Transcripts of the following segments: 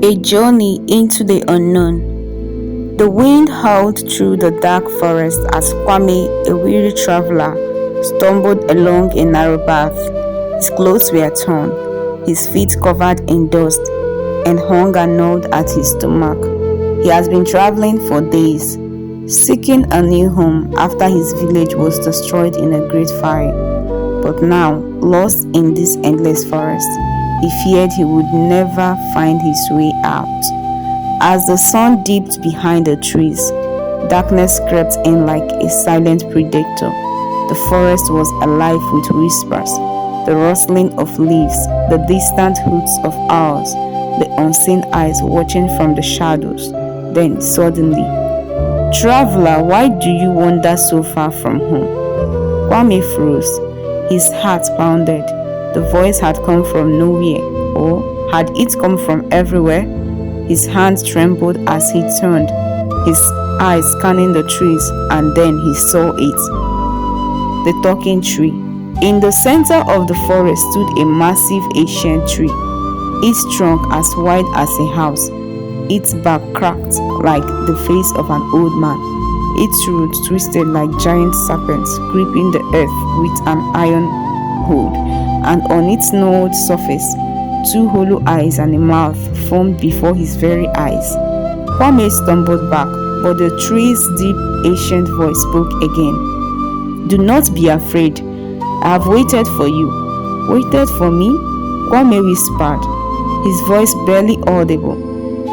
A journey into the unknown. The wind howled through the dark forest as Kwame, a weary traveler, stumbled along a narrow path. His clothes were torn, his feet covered in dust, and hunger gnawed at his stomach. He has been traveling for days, seeking a new home after his village was destroyed in a great fire. But now, lost in this endless forest, he feared he would never find his way out. As the sun dipped behind the trees, darkness crept in like a silent predator. The forest was alive with whispers, the rustling of leaves, the distant hoots of owls, the unseen eyes watching from the shadows. Then suddenly, "Traveler, why do you wander so far from home?" Kwame froze. His heart pounded. The voice had come from nowhere, or had it come from everywhere? His hands trembled as he turned, his eyes scanning the trees, and then he saw it. The talking tree. In the center of the forest stood a massive ancient tree, its trunk as wide as a house, its bark cracked like the face of an old man, its roots twisted like giant serpents gripping the earth with an iron hold, and on its gnawed surface, two hollow eyes and a mouth formed before his very eyes. Kwame stumbled back, but the tree's deep, ancient voice spoke again. "Do not be afraid. I have waited for you." "Waited for me?" Kwame whispered, his voice barely audible.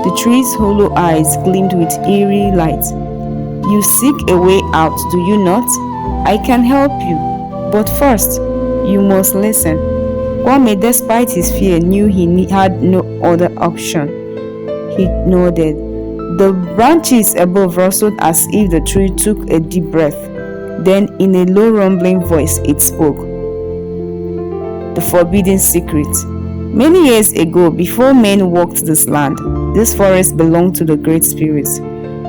The tree's hollow eyes gleamed with eerie light. "You seek a way out, do you not? I can help you. But first, you must listen." Kwame, despite his fear, knew he had no other option. He nodded. The branches above rustled as if the tree took a deep breath. Then, in a low rumbling voice, it spoke. The forbidden secret. Many years ago, before men walked this land, this forest belonged to the great spirits.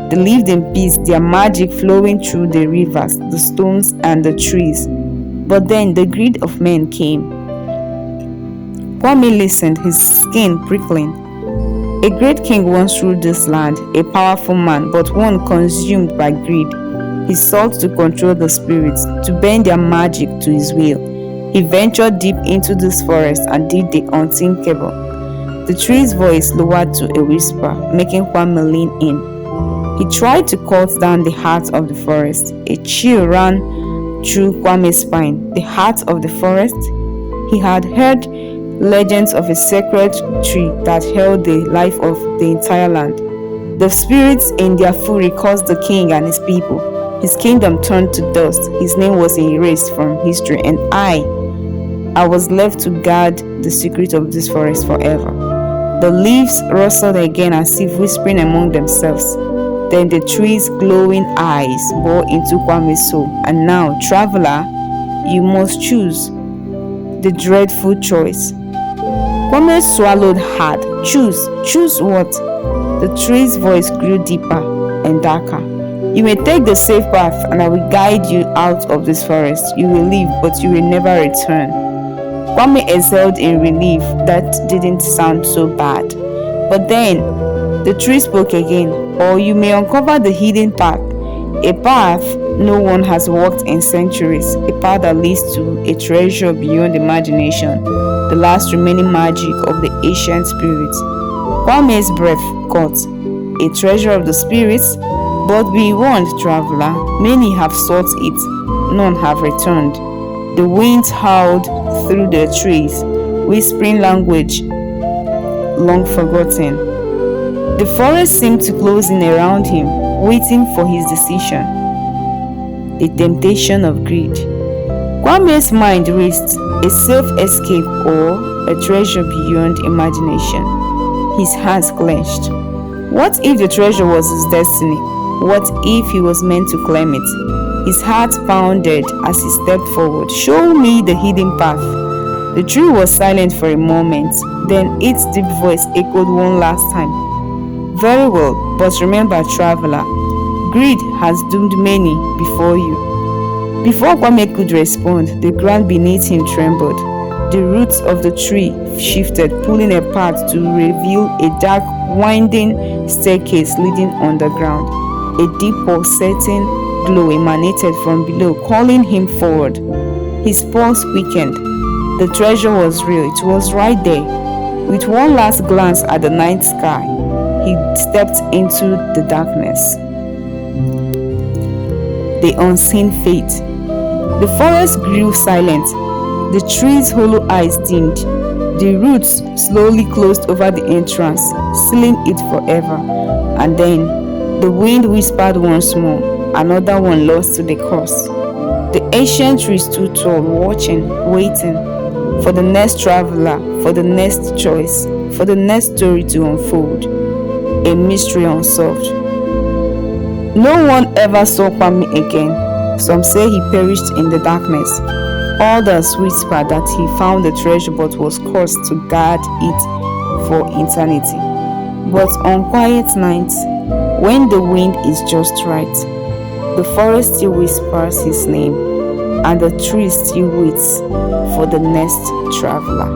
They lived in peace, their magic flowing through the rivers, the stones, and the trees. But then the greed of men came. Kwame listened, his skin prickling. A great king once ruled this land, a powerful man, but one consumed by greed. He sought to control the spirits, to bend their magic to his will. He ventured deep into this forest and did the unthinkable. The tree's voice lowered to a whisper, making Kwame lean in. He tried to cut down the heart of the forest. A chill ran through Kwame's spine. The heart of the forest? He had heard legends of a sacred tree that held the life of the entire land. The spirits in their fury cursed the king and his people. His kingdom turned to dust. His name was erased from history, and I was left to guard the secret of this forest forever. The leaves rustled again as if whispering among themselves. Then the tree's glowing eyes bore into Kwame's soul. "And now, traveler, you must choose." The dreadful choice. Kwame swallowed hard. Choose what?" The tree's voice grew deeper and darker. "You may take the safe path, and I will guide you out of this forest. You will leave, but you will never return." Kwame exhaled in relief. That didn't sound so bad. But then, the tree spoke again. "Or you may uncover the hidden path, a path no one has walked in centuries, a path that leads to a treasure beyond imagination, the last remaining magic of the ancient spirits." Kwame's breath caught. "A treasure of the spirits? But be warned, traveler, many have sought it, none have returned." The winds howled through the trees, whispering language long forgotten. The forest seemed to close in around him, waiting for his decision. The temptation of greed. Kwame's mind raced, a safe escape or a treasure beyond imagination. His hands clenched. What if the treasure was his destiny? What if he was meant to claim it? His heart pounded as he stepped forward. "Show me the hidden path." The tree was silent for a moment, then its deep voice echoed one last time. "Very well, but remember, traveler, greed has doomed many before you." Before Kwame could respond, the ground beneath him trembled. The roots of the tree shifted, pulling apart to reveal a dark, winding staircase leading underground. A deep pulsating glow emanated from below, calling him forward. His pulse quickened. The treasure was real. It was right there. With one last glance at the night sky, he stepped into the darkness. The unseen fate. The forest grew silent. The trees' hollow eyes dimmed. The roots slowly closed over the entrance, sealing it forever. And then, the wind whispered once more, another one lost to the curse. The ancient tree stood tall, watching, waiting, for the next traveler, for the next choice, for the next story to unfold. A mystery unsolved. No one ever saw Kwame again. Some say he perished in the darkness. Others whisper that he found the treasure but was cursed to guard it for eternity. But on quiet nights, when the wind is just right, the forest still whispers his name, and the tree still waits for the next traveler.